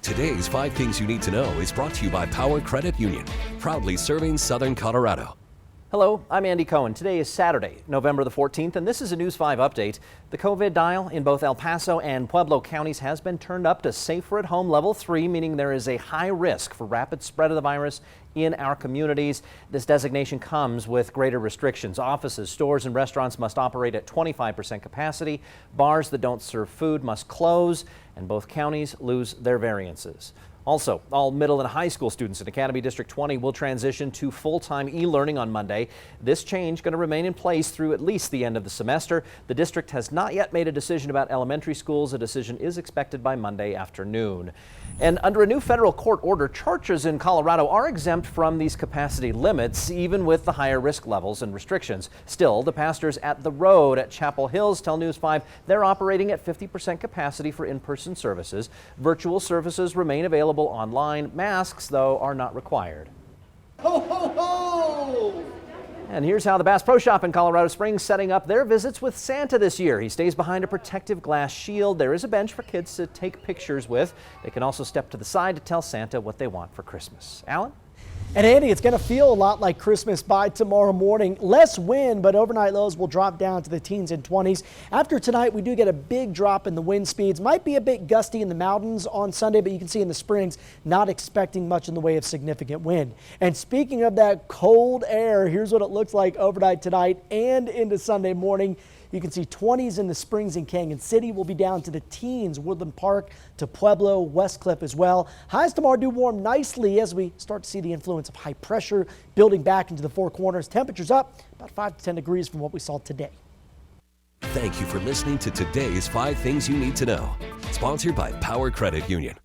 Today's 5 Things You Need to Know is brought to you by Power Credit Union, proudly serving Southern Colorado. Hello, I'm Andy Cohen. Today is Saturday, November the 14th, and this is a News 5 update. The COVID dial in both El Paso and Pueblo counties has been turned up to safer at home level 3, meaning there is a high risk for rapid spread of the virus in our communities. This designation comes with greater restrictions. Offices, stores, and restaurants must operate at 25% capacity. Bars that don't serve food must close, and both counties lose their variances. Also, all middle and high school students in Academy District 20 will transition to full-time e-learning on Monday. This change going to remain in place through at least the end of the semester. The district has not yet made a decision about elementary schools. A decision is expected by Monday afternoon. And under a new federal court order, churches in Colorado are exempt from these capacity limits, even with the higher risk levels and restrictions. Still, the pastors at The Road at Chapel Hills tell News 5 they're operating at 50% capacity for in-person services. Virtual services remain available online. Masks, though, are not required. Ho, ho, ho! And here's how the Bass Pro Shop in Colorado Springs setting up their visits with Santa this year. He stays behind a protective glass shield. There is a bench for kids to take pictures with. They can also step to the side to tell Santa what they want for Christmas. Alan? And Andy, it's going to feel a lot like Christmas by tomorrow morning. Less wind, but overnight lows will drop down to the teens and 20s. After tonight, we do get a big drop in the wind speeds. Might be a bit gusty in the mountains on Sunday, but you can see in the Springs, not expecting much in the way of significant wind. And speaking of that cold air, here's what it looks like overnight tonight and into Sunday morning. You can see 20s in the Springs and Canyon City. Will be down to the teens, Woodland Park to Pueblo, West Cliff as well. Highs tomorrow do warm nicely as we start to see the influence of high pressure building back into the Four Corners. Temperatures up about 5 to 10 degrees from what we saw today. Thank you for listening to today's 5 Things You Need to Know, sponsored by Power Credit Union.